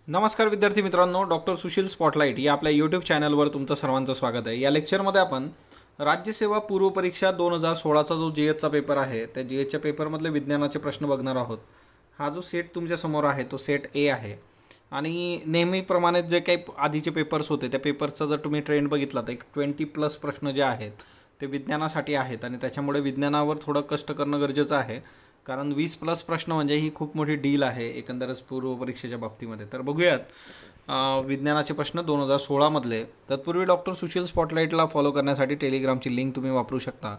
नमस्कार विद्यार्थी मित्रांनो, डॉक्टर सुशील स्पॉटलाइट या आपल्या यूट्यूब चॅनलवर तुमचं सर्वांचं स्वागत आहे। या लेक्चरमध्ये आपण राज्यसेवा पूर्व परीक्षा 2016चा जो जीएसचा पेपर आहे त्या जीएसच्या पेपरमधले विज्ञानाचे प्रश्न बघणार आहोत। हा जो सेट तुमच्या समोर आहे तो सेट ए आहे आणि नेहमीप्रमाणे जे काही आधीचे पेपर्स होते त्या पेपर्सचा जर तुम्ही ट्रेंड बघितला तर एक 20+ प्रश्न जे आहेत ते विज्ञानासाठी आहेत आणि त्याच्यामुळे विज्ञानावर थोडं कष्ट करणं गरजेचं आहे, कारण 20+ प्रश्न म्हणजे ही खूप मोठी डील आहे एकंदरच पूर्व परीक्षेच्या बाबतीमध्ये। तर बघूयात विज्ञानाचे प्रश्न 2016मधले। तत्पूर्वी डॉक्टर सुशील स्पॉटलाइटला फॉलो करण्यासाठी टेलिग्रामची लिंक तुम्ही वापरू शकता।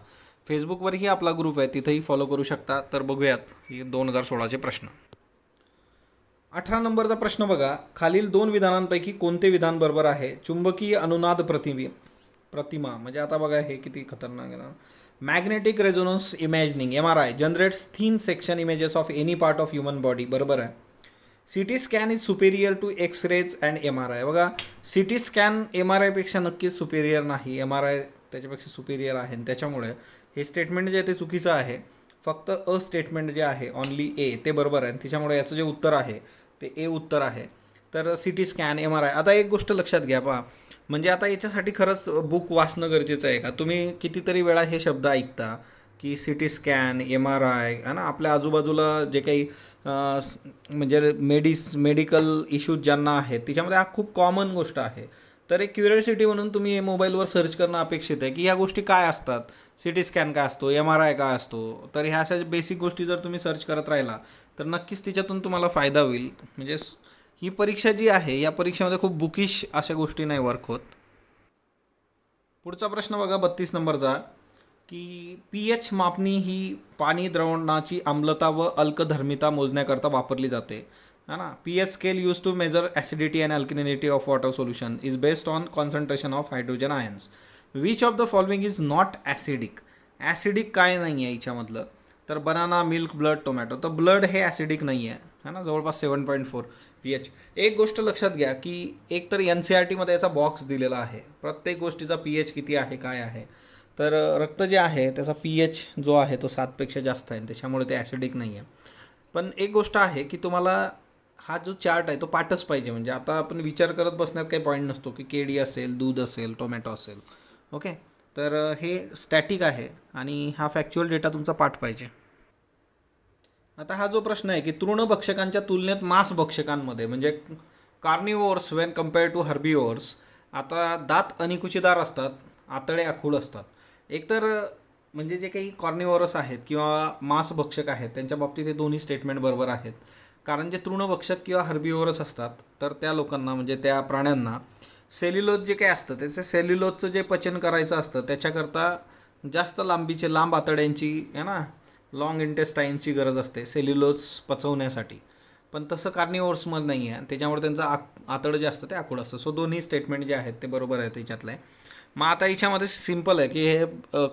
फेसबुकवरही आपला ग्रुप आहे, तिथेही फॉलो करू शकता। तर बघूयात ही 2016चे प्रश्न। 18 नंबरचा प्रश्न बघा, खालील दोन विधानांपैकी कोणते विधान बरोबर आहे? चुंबकीय अनुनाद प्रतिमा म्हणजे आता बघा हे किती खतरनाक आहे ना। Magnetic resonance imagining MRI generates thin section images of any part of human body, बरोबर आहे। CT scan is superior to X rays and MRI, बघा CT स्कॅन MRI पेक्षा नक्कीच सुपेरियर नाही, MRI त्याच्यापेक्षा सुपेरियर आहे आणि त्याच्यामुळे हे स्टेटमेंट जे आहे ते चुकीचं आहे। फक्त अ स्टेटमेंट जे आहे ओनली ए ते बरोबर आहे, त्याच्यामुळे याचं जे उत्तर आहे ते ए उत्तर आहे। तर CT स्कॅन MRI। आता एक गोष्ट लक्षात घ्या पहा, म्हणजे आता याच्यासाठी खरंच बुक वाचणं गरजेचं आहे का? तुम्ही कितीतरी वेळा हे शब्द ऐकता की CT स्कॅन MRI है ना, आपल्या आजूबाजूला जे काही म्हणजे मेडिकल इश्यूज ज्यांना आहेत त्याच्यामध्ये हा खूप कॉमन गोष्ट आहे। तर एक क्युरिओसिटी म्हणून तुम्ही मोबाईलवर सर्च करणं अपेक्षित आहे की ह्या गोष्टी काय असतात, CT स्कॅन काय असतो, MRI काय असतो। तर ह्या अशा बेसिक गोष्टी जर तुम्ही सर्च करत राहिला तर नक्कीच तिच्यातून तुम्हाला फायदा होईल। म्हणजे ही परीक्षा जी आहे या परीक्षेमध्ये खूप बुकिश अशा गोष्टी नाही वर्क होत। पुढचा प्रश्न बघा 32 नंबरचा, की pH मापणी ही पाणी द्रवणाची आम्लता व अल्कधर्मिता मोजण्याकरता वापरली जाते है ना। pH scale use to measure acidity and alkalinity of water solution is based on concentration of hydrogen ions. Which of the following is not acidic? Acidic काय नाही आहे याच्यामधलं? तर बनाना, मिल्क, ब्लड, टोमॅटो। तर ब्लड हे acidic नाही आहे है ना, जवळपास 7.4 pH। एक गोष्ट लक्षात घ्या की एक तर NCERTमध्ये याचा बॉक्स दिलेला आहे, प्रत्येक गोष्टीचा pH किती आहे काय आहे। तर रक्त जे आहे त्याचा pH जो आहे तो 7पेक्षा जास्त आहे, त्याच्यामुळे ते ॲसिडिक नाही आहे। पण एक गोष्ट आहे की तुम्हाला हा जो चार्ट आहे तो पाठच पाहिजे, म्हणजे आता आपण विचार करत बसण्यात काही पॉईंट नसतो की केळी असेल, दूध असेल, टोमॅटो असेल, ओके। तर हे स्टॅटिक आहे आणि हा फॅक्च्युअल डेटा तुमचा पाठ पाहिजे। आता हा जो प्रश्न आहे की तृणभक्षकांच्या तुलनेत मांसभक्षकांमध्ये म्हणजे carnivores when compared to herbivores, आता दात अनिकुचीदार असतात, आतडे आखूड असतात। एकतर म्हणजे जे काही कॉर्निवोरस आहेत किंवा मांसभक्षक आहेत त्यांच्या बाबतीत हे दोन्ही स्टेटमेंट बरोबर आहेत, कारण जे तृणभक्षक किंवा हर्बिवोरस असतात तर त्या लोकांना म्हणजे त्या प्राण्यांना सेल्युलोज जे काही असतं त्याचं सेल्युलोजचं जे पचन करायचं असतं त्याच्याकरता जास्त लांबीचे लांब आतड्यांची है ना, लॉंग इंटेस्टाईनची गरज असते सेल्युलोज पचवण्यासाठी। पण तसं कार्निवोर्समध्ये नाही आहे, त्याच्यामुळे त्यांचं आतडं जे असतं ते आखूड असतं। सो दोन्ही स्टेटमेंट जे आहेत ते बरोबर आहेत याच्यातले। मग आता याच्यामध्ये सिम्पल आहे की हे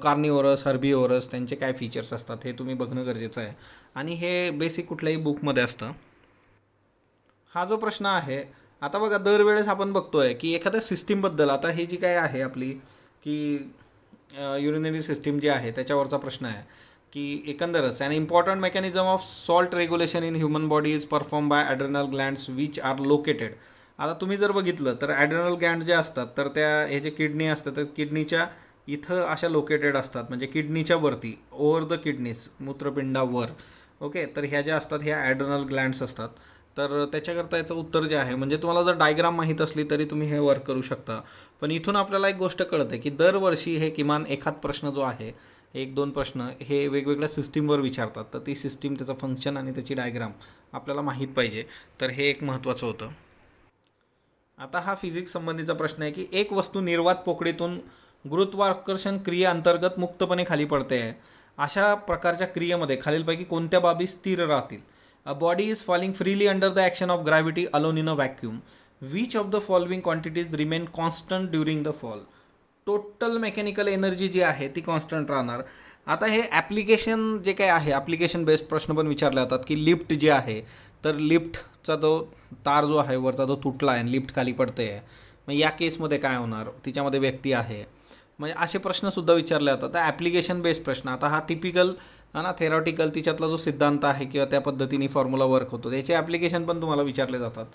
कार्निवोरस, हर्बिवोरस त्यांचे काय फीचर्स असतात हे तुम्ही बघणं गरजेचं आहे आणि हे बेसिक कुठल्याही बुकमध्ये असतं। हा जो प्रश्न आहे आता बघा, दरवेळेस आपण बघतोय की एखाद्या सिस्टीमबद्दल, आता हे जी काय आहे आपली की युरिनरी सिस्टीम जी आहे त्याच्यावरचा प्रश्न आहे की एकंदरच an important mechanism of salt regulation in human body is perform by adrenal glands which are located. आता तुम्ही जर बघितलं तर ॲड्रेनल ग्लँड जे असतात तर त्या हे जे किडनी असतात तर किडनीच्या इथं अशा लोकेटेड असतात, म्हणजे किडनीच्या वरती, ओव्हर द किडनीज, मूत्रपिंडावर, ओके। तर ह्या ज्या असतात ह्या ॲड्रेनल ग्लँड्स असतात। तर त्याच्याकरता याचं उत्तर जे आहे, म्हणजे तुम्हाला जर डायग्राम माहीत असली तरी तुम्ही हे वर्क करू शकता। पण इथून आपल्याला एक गोष्ट कळते की दरवर्षी हे किमान एखाद प्रश्न जो आहे, 1-2 प्रश्न हे वेगवेगळ्या सिस्टीमवर विचारतात, तर ती सिस्टीम, त्याचं फंक्शन आणि त्याची डायग्राम आपल्याला माहीत पाहिजे। तर हे एक महत्त्वाचं होतं। आता हा फिजिक्स संबंधीचा प्रश्न आहे की एक वस्तू निर्वात पोकळीतून गुरुत्वाकर्षण क्रियेअंतर्गत मुक्तपणे खाली पडते आहे, अशा प्रकारच्या क्रियेमध्ये खालीलपैकी कोणत्या बाबी स्थिर राहतील? A body is falling freely under the action of gravity alone in a vacuum. Which of the following quantities remain constant during the fall? Total mechanical energy जी आहे ती कॉन्स्टंट राहणार। आता हे ॲप्लिकेशन जे काय आहे, ॲप्लिकेशन बेस्ड प्रश्न पण विचारले जातात की लिफ्ट जे आहे, तर लिफ्टचा जो तार जो आहे वरचा तो तुटला आहे आणि लिफ्ट खाली पडते आहे, मग या केसमध्ये काय होणार? तिच्यामध्ये व्यक्ती आहे, म्हणजे असे प्रश्नसुद्धा विचारले जातात। तर ॲप्लिकेशन बेस्ड प्रश्न, आता हा टिपिकल ना थेरॉटिकल तिच्यातला जो सिद्धांत आहे किंवा त्या पद्धतीने फॉर्म्युला वर्क होतो त्याचे ॲप्लिकेशन पण तुम्हाला विचारले जातात।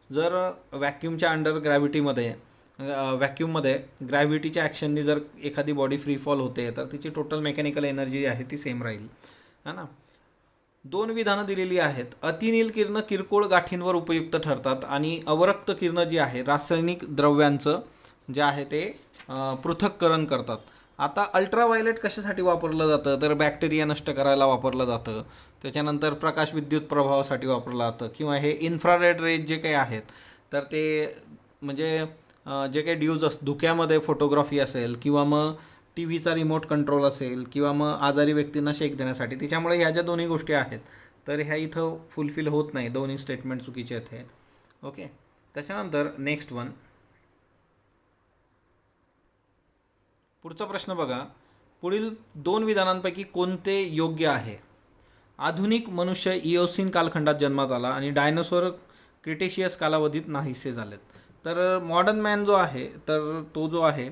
जर व्हॅक्यूमच्या अंडर ग्रॅव्हिटीमध्ये व्हॅक्यूममध्ये ग्रॅव्हिटीच्या ॲक्शननी जर एखादी बॉडी फ्री फॉल होते तर तिची टोटल मेकॅनिकल एनर्जी आहे ती सेम राहील, है ना. 2 विधानं दिलेली आहेत. अतिनील किरणं किरकोळ गाठींवर उपयुक्त ठरतात आणि अवरक्त किरणं जी आहे रासायनिक द्रव्यांचं जे आहे ते पृथक्करण करतात. आता अल्ट्राव्हायलेट कशासाठी वापरलं जातं, तर बॅक्टेरिया नष्ट करायला वापरलं जातं. त्याच्यानंतर प्रकाश विद्युत प्रभावासाठी वापरलं जातं, किंवा हे इन्फ्रारेड रेज जे काही आहेत तर ते म्हणजे जे काही ड्यूज धुक्यामध्ये फोटोग्राफी असेल, किंवा मग टी व्हीचा रिमोट कंट्रोल असेल, किंवा मग आजारी व्यक्तींना शेक देण्यासाठी, त्याच्यामुळे ह्या ज्या दोन्ही गोष्टी आहेत तर ह्या इथं फुलफिल होत नाही, दोन्ही स्टेटमेंट चुकीचे आहेत हे. ओके, त्याच्यानंतर नेक्स्ट वन, पुढचा प्रश्न बघा. पुढील 2 विधानांपैकी कोणते योग्य आहे? आधुनिक मनुष्य इओसिन कालखंडात जन्मात आला आणि डायनोसॉर क्रिटेशियस कालावधीत नाहीसे झालेत. तर मॉडर्न मॅन जो आहे तर तो जो आहे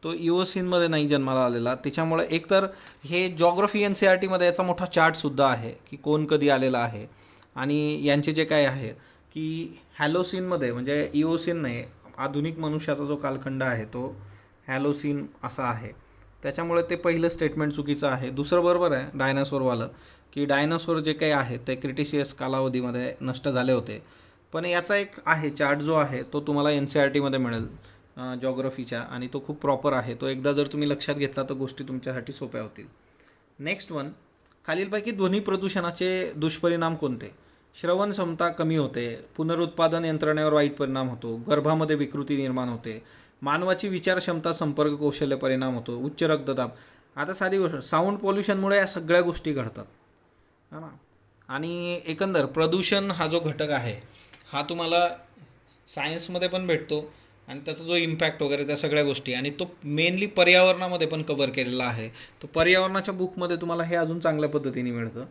तो इओसिनमध्ये नाही जन्माला आलेला. त्याच्यामुळे एकतर हे जॉग्रफी एन सी आर टीमध्ये याचा मोठा चार्टसुद्धा आहे की कोण कधी आलेला आहे, आणि यांचे जे काय आहे की हॅलोसिनमध्ये म्हणजे इओसिन नाही, आधुनिक मनुष्याचा जो कालखंड आहे तो हॅलोसिन असा आहे. त्याच्यामुळे ते पहिलं स्टेटमेंट चुकीचं आहे. दुसरं बरोबर आहे डायनासोरवालं, की डायनासोर जे काही आहे ते क्रिटेशियस कालावधीमध्ये नष्ट झाले होते. पण याचा एक आहे चार्ट जो आहे तो तुम्हाला एन सी आर टीमध्ये मिळेल जॉग्रफीच्या, आणि तो खूप प्रॉपर आहे. तो एकदा जर तुम्ही लक्षात घेतला तर गोष्टी तुमच्यासाठी सोप्या होतील. नेक्स्ट वन, खालीलपैकी ध्वनी प्रदूषणाचे दुष्परिणाम कोणते? श्रवण क्षमता कमी होते, पुनरुत्पादन यंत्रणेवर वाईट परिणाम होतो, गर्भामध्ये विकृती निर्माण होते, मानवाची विचारक्षमता संपर्क कौशल्य परिणाम होतो, उच्च रक्तदाब. आता साधी गोष्ट, साऊंड पोल्युशनमुळे या सगळ्या गोष्टी घडतात, है ना. आणि एकंदर प्रदूषण हा जो घटक आहे हा तुम्हाला सायन्समध्ये पण भेटतो, आणि त्याचा जो इम्पॅक्ट वगैरे त्या सगळ्या गोष्टी, आणि तो मेनली पर्यावरणामध्ये पण कव्हर केलेला आहे. तो पर्यावरणाच्या बुकमध्ये तुम्हाला हे अजून चांगल्या पद्धतीने मिळतं.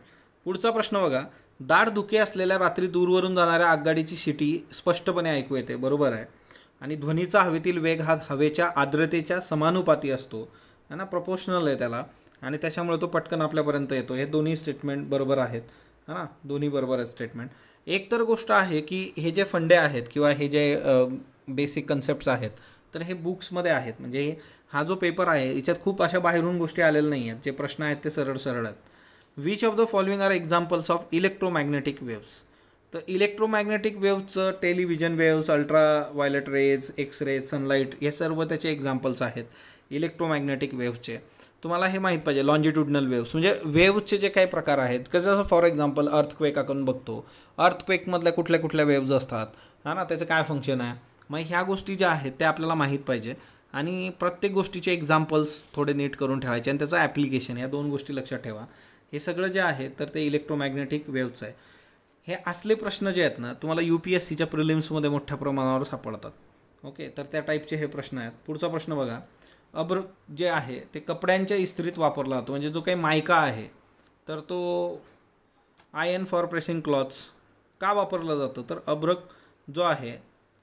पुढचा प्रश्न बघा. दाट धुके असलेल्या रात्री दूरवरून जाणाऱ्या आगगाडीची शिटी स्पष्टपणे ऐकू येते, बरोबर आहे. आणि ध्वनीचा हवेतील वेग हा हवेच्या आर्द्रतेच्या समानुपाती असतो, है ना, प्रपोर्शनल आहे त्याला, आणि त्याच्यामुळे तो पटकन आपल्यापर्यंत येतो. हे दोन्ही स्टेटमेंट बरोबर आहेत, है ना, दोन्ही बरोबर आहेत स्टेटमेंट. एक तर गोष्ट आहे की हे जे फंडे आहेत किंवा हे जे बेसिक कन्सेप्ट्स आहेत तर हे बुक्समध्ये आहेत. म्हणजे हा जो पेपर आहे याच्यात खूप अशा बाहेरून गोष्टी आलेल्या नाही आहेत. जे प्रश्न आहेत ते सरळ सरळ आहेत. Which of the following are examples of electromagnetic waves? तर इलेक्ट्रोमॅग्नेटिक वेव्हचं television waves, ultra violet rays, X rays, sunlight, हे सर्व त्याचे एक्झाम्पल्स आहेत इलेक्ट्रोमॅग्नेटिक वेव्हचे. तुम्हाला हे माहीत पाहिजे. लॉन्जिट्युडनल वेव्स म्हणजे वेव्हचे जे काही प्रकार आहेत, जसं फॉर एक्झाम्पल अर्थक्वेक आपण बघतो, अर्थक्वेकमधल्या कुठल्या कुठल्या वेव्ज असतात, हा ना, त्याचं काय फंक्शन आहे. मग ह्या गोष्टी ज्या आहेत त्या आपल्याला माहीत पाहिजे, आणि प्रत्येक गोष्टीचे एक्झाम्पल्स थोडे नीट करून ठेवायचे, आणि त्याचं ॲप्लिकेशन, या 2 गोष्टी लक्षात ठेवा. हे सगळं जे आहे तर ते इलेक्ट्रोमॅग्नेटिक वेव्हचं आहे. हे असले प्रश्न जे आहेत ना तुम्हाला यू पी एस सीच्या प्रिलिम्समध्ये मोठ्या प्रमाणावर सापडतात. ओके, तर त्या टाईपचे हे प्रश्न आहेत. पुढचा प्रश्न बघा. अब्र जे आहे ते कपड्यांच्या इस्त्रीत वापरला जातो, म्हणजे जो काही मायका आहे तर तो आयर्न फॉर प्रेसिंग क्लॉथ्स का वापरला जातो? तर अब्रक जो आहे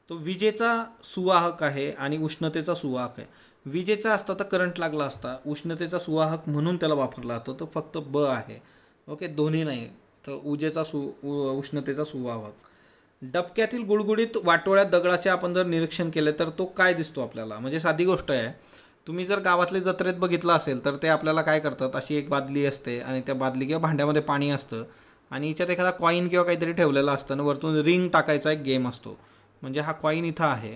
तो विजेचा सुवाहक आहे आणि उष्णतेचा सुवाहक आहे. विजेचा असता तर करंट लागला असता, उष्णतेचा सुवाहक म्हणून त्याला वापरला जातो. तो फक्त ब आहे. ओके, दोन्ही नाही, तर उष्णतेचा सुवाहक. डबक्यातील गुळगुळीत वाटोळ्या दगडाचे आपण जर निरीक्षण केले तर तो काय दिसतो आपल्याला? म्हणजे साधी गोष्ट आहे, तुम्ही जर गावातले जत्रेत बघितलं असेल तर ते आपल्याला काय करतात, अशी एक बादली असते आणि त्या बादली किंवा भांड्यामध्ये पाणी असतं, आणि याच्यात एखादा कॉईन किंवा काहीतरी ठेवलेलं असतं, आणि वरतून रिंग टाकायचा एक गेम असतो. म्हणजे हा कॉईन इथं आहे,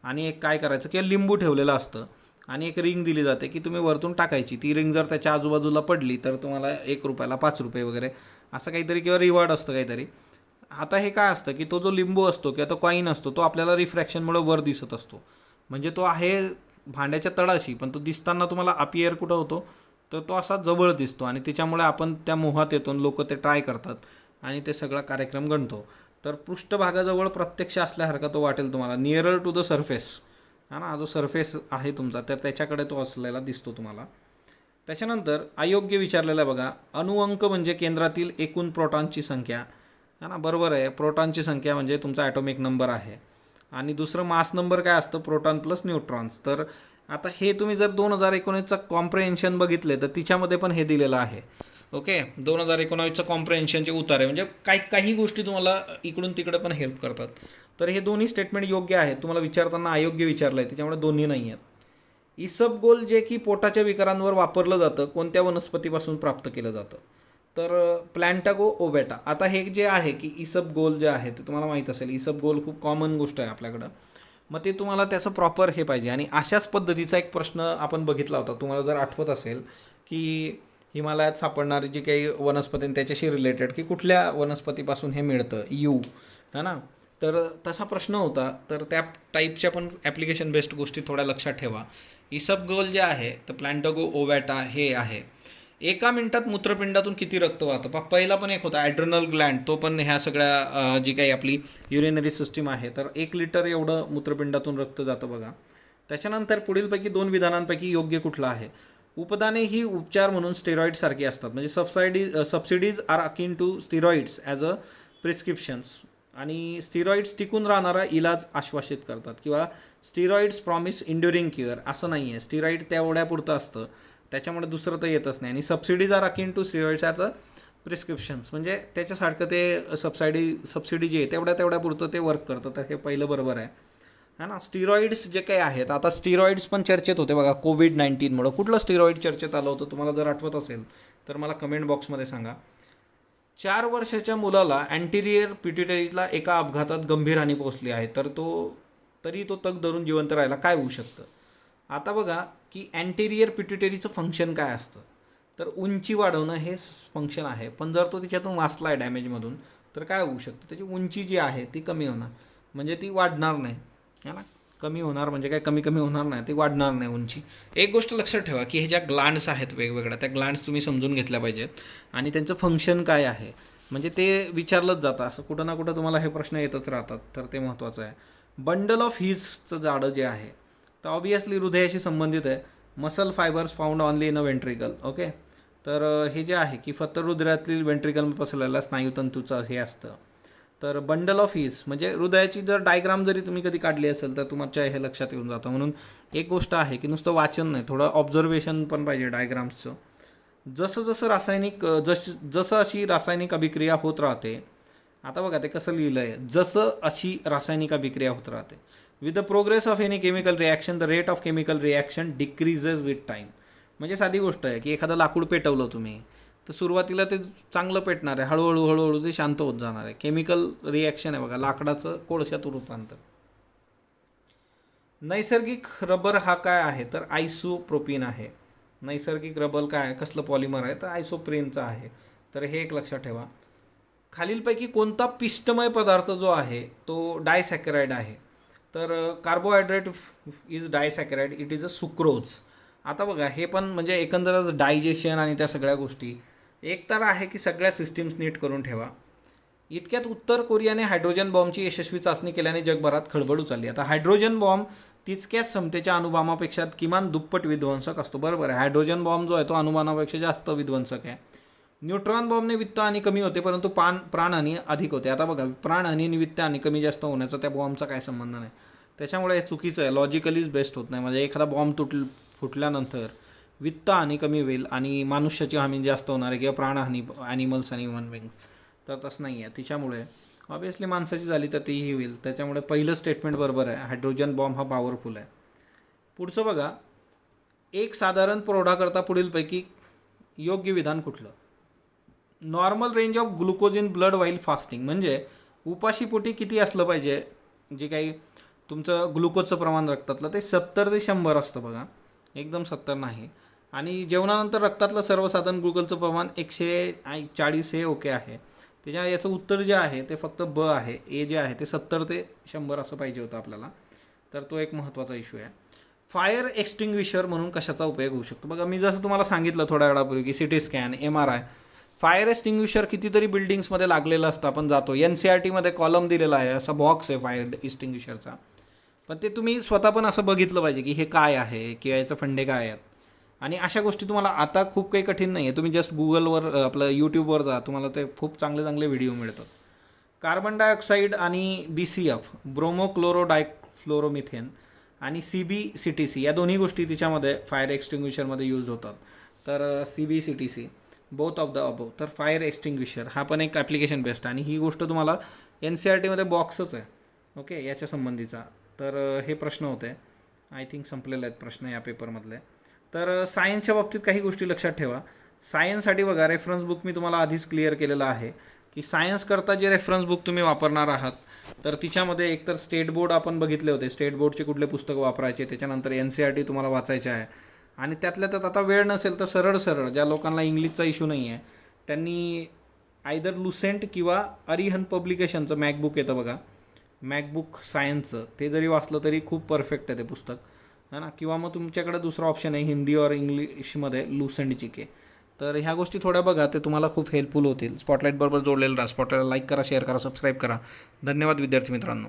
आणि एक काय करायचं किंवा लिंबू ठेवलेलं असतं, आणि एक रिंग दिली जाते की तुम्ही वरतून टाकायची. ती रिंग जर त्याच्या आजूबाजूला पडली तर तुम्हाला 1 रुपयाला 5 रुपये वगैरे असं काहीतरी, किंवा रिवॉर्ड असतं काहीतरी. आता हे काय असतं की तो जो लिंबू असतो किंवा तो कॉईन असतो तो आपल्याला रिफ्रॅक्शनमुळे वर दिसत असतो. म्हणजे तो आहे भांड्याच्या तळाशी, पण तो दिसताना तुम्हाला अपियर कुठं होतो, तर तो असा जवळ दिसतो, आणि त्याच्यामुळे आपण त्या मोहात येतो, लोक ते ट्राय करतात आणि ते सगळा कार्यक्रम गणतो. तर पृष्ठभागाजवळ प्रत्यक्ष असल्यासारखा तो वाटेल तुम्हाला, नियरर टू द सरफेस, हा ना, जो सरफेस आहे तुमचा तर त्याच्याकडे तो असलेला दिसतो तुम्हाला. त्याच्यानंतर अयोग्य विचारलेला बघा. अणुअंक म्हणजे केंद्रातील एकूण प्रोटॉनची संख्या, है ना, बरोबर आहे. प्रोटॉनची संख्या म्हणजे तुमचा ॲटॉमिक नंबर आहे, आणि दुसरं मास नंबर काय असतं, प्रोटॉन प्लस न्यूट्रॉन्स. तर आता हे तुम्ही जर 2019चा कॉम्प्रिहेन्शन बघितले तर तिच्यामध्ये पण हे दिलेलं आहे. ओके. 2019चं कॉम्प्रेन्शनचे उतारे म्हणजे काही गोष्टी तुम्हाला इकडून तिकडे पण हेल्प करतात. तर हे दोन्ही स्टेटमेंट योग्य आहेत. तुम्हाला विचारताना अयोग्य विचारलं आहे, त्याच्यामुळे दोन्ही नाही आहेत. इसबगोल जे की पोटाच्या विकारांवर वापरलं जातं, कोणत्या वनस्पतीपासून प्राप्त केलं जातं? तर प्लॅन्टागो ओबेटा. आता हे जे आहे की इसबगोल जे आहे ते तुम्हाला माहीत असेल. इसबगोल खूप कॉमन गोष्ट आहे आपल्याकडं. मग ते तुम्हाला त्याचं प्रॉपर हे पाहिजे. आणि अशाच पद्धतीचा एक प्रश्न आपण बघितला होता, तुम्हाला जर आठवत असेल, की हिमालयात सापडणारी जी काही वनस्पती त्याच्याशी रिलेटेड की कुठल्या वनस्पतीपासून हे मिळतं है ना. तर तसा प्रश्न होता. तर त्या टाईपच्या पण ॲप्लिकेशन बेस्ड गोष्टी थोड्या लक्षात ठेवा. इसबगोल जे आहे तर प्लॅन्टागो ओवॅटा हे आहे. एका मिनिटात मूत्रपिंडातून किती रक्त वाहतं? पहिला पण एक होता ॲड्रेनल ग्लँड, तो पण ह्या सगळ्या जी काही आपली युरिनरी सिस्टीम आहे तर 1 लिटर एवढं मूत्रपिंडातून रक्त जातं बघा. त्याच्यानंतर पुढीलपैकी 2 विधानांपैकी योग्य कुठलं आहे? उपदाने ही उपचार म्हणून स्टेरॉइडसारखी असतात, म्हणजे subsidies are akin to steroids as a prescriptions. आणि स्टिरॉइड्स टिकून राहणारा इलाज आश्वासित करतात, किंवा स्टिरॉइड्स प्रॉमिस इंड्युरिंग क्युअर असं नाही आहे. स्टिरॉइड तेवढ्यापुरतं असतं, त्याच्यामुळे दुसरं तर येतच नाही. आणि subsidies are akin to steroids as a prescriptions, म्हणजे त्याच्यासारखं ते सबसिडी जी आहे तेवढ्यापुरतं ते वर्क करतं. तर हे पहिलं बरोबर आहे ना. स्टिरॉइड्स जे काही आहेत, आता स्टिरॉइड्स पण चर्चेत होते बघा कोविड-19मुळं. कुठलं स्टिरॉइड चर्चेत आलं होतं तुम्हाला जर आठवत असेल तर मला कमेंट बॉक्समध्ये सांगा. 4 वर्षाच्या मुलाला अँटिरियर पिट्युटरीला एका अपघातात गंभीर हानी पोहोचली आहे, तरी तो तग धरून जिवंत राहायला काय होऊ शकतं? आता बघा की अँटिरियर पिट्युटरीचं फंक्शन काय असतं, तर उंची वाढवणं हे फंक्शन आहे. पण जर तो तिच्यातून वाचला आहे डॅमेजमधून तर काय होऊ शकतं? त्याची उंची जी आहे ती कमी होणार, म्हणजे ती वाढणार नाही है ना. कमी होणार म्हणजे काय, कमी होणार नाही, ती वाढणार नाही उंची. एक गोष्ट लक्षात ठेवा की हे ज्या ग्लांड्स आहेत वेगवेगळ्या, त्या ग्लांड्स तुम्ही समजून घेतल्या पाहिजेत आणि त्यांचं फंक्शन काय आहे, म्हणजे ते विचारलंच जातं. असं कुठं ना कुठं तुम्हाला हे प्रश्न येतच राहतात, तर ते महत्त्वाचं आहे. बंडल ऑफ हीजचं जाडं जे आहे तर ऑब्वियसली हृदयाशी संबंधित आहे. Muscle fibres found only in a ventricle. Okay. तर हे जे आहे की फक्त हृदयातील वेंट्रिकल पसरलेल्या स्नायुतंतूचं हे असतं. तर बंडल ऑफ हीज म्हणजे हृदयाची जर डायग्राम जरी तुम्ही कधी काढली असेल तर तुमच्या हे लक्षात येऊन जातं. म्हणून एक गोष्ट आहे की नुसतं वाचन नाही, थोडं ऑब्झर्वेशन पण पाहिजे डायग्राम्सचं. जसं अशी रासायनिक अभिक्रिया होत राहते. आता बघा ते कसं लिहिलं आहे, जसं अशी रासायनिक अभिक्रिया होत राहते. With the progress of any chemical reaction the rate of chemical reaction decreases with time. म्हणजे साधी गोष्ट आहे की एखादं लाकूड पेटवलं तुम्ही, तर सुरुवातीला ते चांगलं पेटणार आहे, हळूहळू ते शांत होत जाणार आहे. केमिकल रिॲक्शन आहे बघा, लाकडाचं कोळशात रूपांतर. नैसर्गिक रबर हा काय आहे, तर आयसोप्रोपिन आहे. नैसर्गिक रबर काय आहे, कसलं पॉलिमर आहे, तर आयसोप्रेनचा आहे. तर हे एक लक्षात ठेवा. खालीलपैकी कोणता पिष्टमय पदार्थ जो आहे तो डायसॅकराइड आहे, तर carbohydrate is disaccharide, it is a sucrose. आता बघा हे पण म्हणजे एकंदरच डायजेशन आणि त्या सगळ्या गोष्टी. एक तर आहे की सगळ्या सिस्टीम्स नीट करून ठेवा. इतक्यात उत्तर कोरियाने हायड्रोजन बॉम्बची यशस्वी चाचणी केल्याने जगभरात खळबळ उचलली. आता हायड्रोजन बॉम्ब तितक्याच क्षमतेच्या अणुबॉम्बापेक्षा किमान दुप्पट विध्वंसक असतो. बरोबर आहे, हायड्रोजन बॉम्ब जो आहे तो अणुबॉम्बापेक्षा जास्त विध्वंसक आहे. न्यूट्रॉन बॉम्बने वित्तहानी कमी होते, परंतु प्राणहानी अधिक होते. आता बघा प्राणहानी आणि वित्तहानी कमी जास्त होण्याचा त्या बॉम्बचा काय संबंध नाही. त्याच्यामुळे हे चुकीचं आहे, लॉजिकलीच बेस्ट होत नाही. म्हणजे एखादा बॉम्ब फुटल्यानंतर वित्तहानी कमी होईल आणि मनुष्याची हानी जास्त होणार आहे, किंवा प्राणहानी ॲनिमल्स आणि ह्युमन बिंग. तर तसं नाही आहे. तिच्यामुळे ऑब्वियसली माणसाची झाली तर तीही होईल. त्याच्यामुळे पहिलं स्टेटमेंट बरोबर आहे, हायड्रोजन बॉम्ब हा पॉवरफुल आहे. पुढचं बघा, एक साधारण प्रौढाकरता पुढीलपैकी योग्य विधान कुठलं? Normal range of glucose in blood while fasting, म्हणजे उपाशीपोटी किती असलं पाहिजे जे काही तुमचं ग्लुकोजचं प्रमाण रक्तातलं, ते 70 ते 100 असतं बघा, एकदम 70 नाही. आणि जेवणानंतर रक्तातलं सर्वसाधारण ग्लुकोजचं प्रमाण 140 हे ओके आहे. त्याच्या याचं उत्तर जे आहे ते फक्त ब आहे. ए जे आहे ते 70 ते 100 असं पाहिजे होतं आपल्याला. तर तो एक महत्त्वाचा इश्यू आहे. फायर एक्सटिंग्विशर म्हणून कशाचा उपयोग होऊ शकतो? बघा मी जसं तुम्हाला सांगितलं थोड्या वेळापूर्वी की CT scan, MRI. Fire extinguisher कितीतरी बिल्डिंग्समध्ये लागलेलं असतं, आपण जातो. NCERTमध्ये कॉलम दिलेला आहे, असा बॉक्स आहे फायर एक्सटिंग्विशरचा. पण ते तुम्ही स्वतः पण असं बघितलं पाहिजे की हे काय आहे, किंवा याचं फंडे काय आहेत. आणि अशा गोष्टी तुम्हाला आता खूप काही कठीण नाही आहे. तुम्ही जस्ट गुगलवर आपलं यूट्यूबवर जा, तुम्हाला ते खूप चांगले चांगले व्हिडिओ मिळतात. कार्बन डायऑक्साईड आणि BCF, ब्रोमोक्लोरो डायफ्लोरोमिथेन आणि CBCTC या दोन्ही गोष्टी तिच्यामध्ये फायर एक्सटिंग्विशरमध्ये यूज होतात. तर CBCTC both of the above. तर फायर एक्स्टिंग्विशर हा पण एक ॲप्लिकेशन बेस्ट आणि ही गोष्ट तुम्हाला NCERTमध्ये बॉक्सच आहे. ओके, याच्या संबंधीचा. तर हे प्रश्न होते. आय थिंक संपलेले आहेत प्रश्न या पेपरमधले. तर सायन्सच्या बाबतीत काही गोष्टी लक्षात ठेवा. सायन्ससाठी बघा, रेफरन्स बुक मी तुम्हाला आधीच क्लिअर केलेलं आहे की सायन्स करता जे रेफरन्स बुक तुम्ही वापरणार आहात तर तिच्यामध्ये एकतर स्टेट बोर्ड आपण बघितले होते, स्टेट बोर्डचे कुठले पुस्तकं वापरायचे, त्याच्यानंतर NCERT तुम्हाला वाचायचे आहे. आणि त्यातल्या त्यात आता वेळ नसेल तर सरळ सरळ ज्या लोकांना इंग्लिशचा इश्यू नाही आहे त्यांनी आयदर लुसेंट किंवा अरिहंत पब्लिकेशनचं मॅकबुक येतं बघा, मॅकबुक सायन्सचं, ते जरी वाचलं तरी खूप परफेक्ट आहे ते पुस्तक, है ना. किंवा मग तुमच्याकडे दुसरा ऑप्शन आहे हिंदी और इंग्लिशमध्ये लुसेंट GK. तर ह्या गोष्टी थोड्या बघा, ते तुम्हाला खूप हेल्पफुल होतील. स्पॉटलाईट बरोबर जोडलेलं राहा. स्पॉटलाईट लाईक करा, शेअर करा, सबस्क्राईब करा. धन्यवाद विद्यार्थी मित्रांनो.